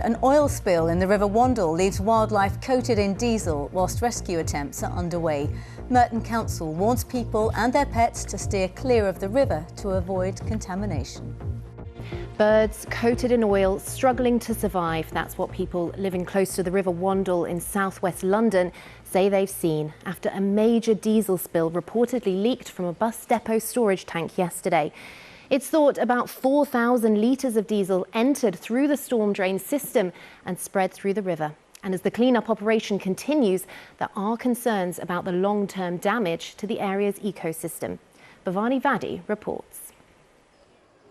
An oil spill in the River Wandle leaves wildlife coated in diesel whilst rescue attempts are underway. Merton Council warns people and their pets to steer clear of the river to avoid contamination. Birds coated in oil, struggling to survive. That's what people living close to the River Wandle in southwest London say they've seen after a major diesel spill reportedly leaked from a bus depot storage tank yesterday. It's thought about 4,000 litres of diesel entered through the storm drain system and spread through the river. And as the clean-up operation continues, there are concerns about the long-term damage to the area's ecosystem. Bhavani Vadi reports.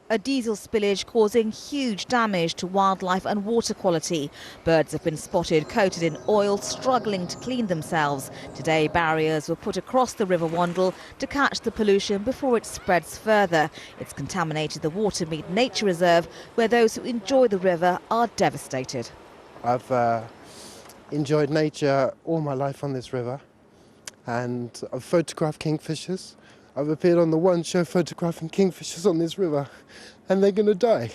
A diesel spillage causing huge damage to wildlife and water quality. Birds have been spotted coated in oil, struggling to clean themselves. Today, barriers were put across the River Wandle to catch the pollution before it spreads further. It's contaminated the Watermead Nature Reserve, where those who enjoy the river are devastated. I've enjoyed nature all my life on this river, and I've photographed kingfishers. I've appeared on the One show photographing kingfishers on this river, and they're going to die.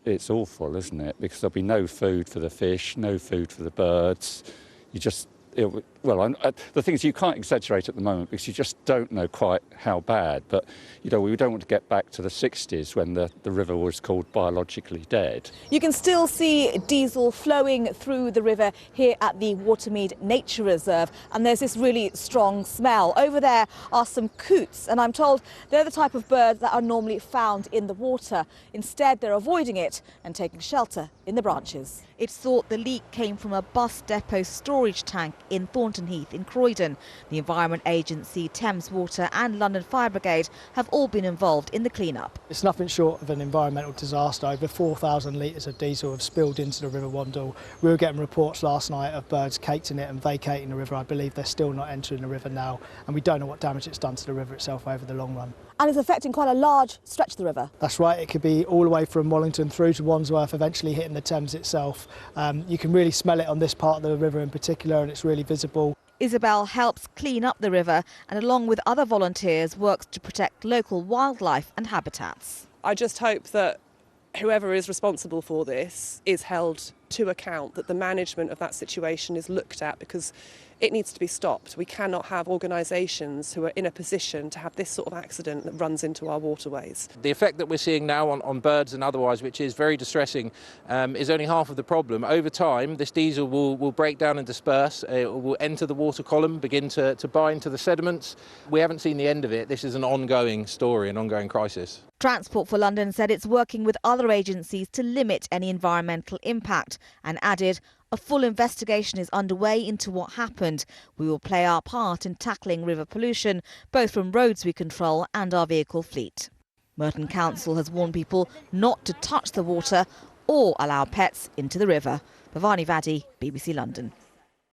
It's awful, isn't it? Because there'll be no food for the fish, no food for the birds. The thing is, you can't exaggerate at the moment because you just don't know quite how bad. But, we don't want to get back to the 60s when the river was called biologically dead. You can still see diesel flowing through the river here at the Watermead Nature Reserve, and there's this really strong smell. Over there are some coots, and I'm told they're the type of birds that are normally found in the water. Instead, they're avoiding it and taking shelter in the branches. It's thought the leak came from a bus depot storage tank in Thornton Heath in Croydon. The Environment Agency, Thames Water and London Fire Brigade have all been involved in the clean-up. It's nothing short of an environmental disaster. Over 4,000 litres of diesel have spilled into the River Wandle. We were getting reports last night of birds caked in it and vacating the river. I believe they're still not entering the river now, and we don't know what damage it's done to the river itself over the long run. And it's affecting quite a large stretch of the river. That's right, it could be all the way from Wallington through to Wandsworth, eventually hitting the Thames itself. You can really smell it on this part of the river in particular, and it's really visible. Isabel helps clean up the river and, along with other volunteers, works to protect local wildlife and habitats. I just hope that whoever is responsible for this is held to account, that the management of that situation is looked at, because it needs to be stopped. We cannot have organisations who are in a position to have this sort of accident that runs into our waterways. The effect that we're seeing now on birds and otherwise, which is very distressing, is only half of the problem. Over time, this diesel will break down and disperse. It will enter the water column, begin to bind to the sediments. We haven't seen the end of it. This is an ongoing story, an ongoing crisis. Transport for London said it's working with other agencies to limit any environmental impact, and added, a full investigation is underway into what happened. We will play our part in tackling river pollution, both from roads we control and our vehicle fleet. Merton Council has warned people not to touch the water or allow pets into the river. Bhavani Vadi, BBC London.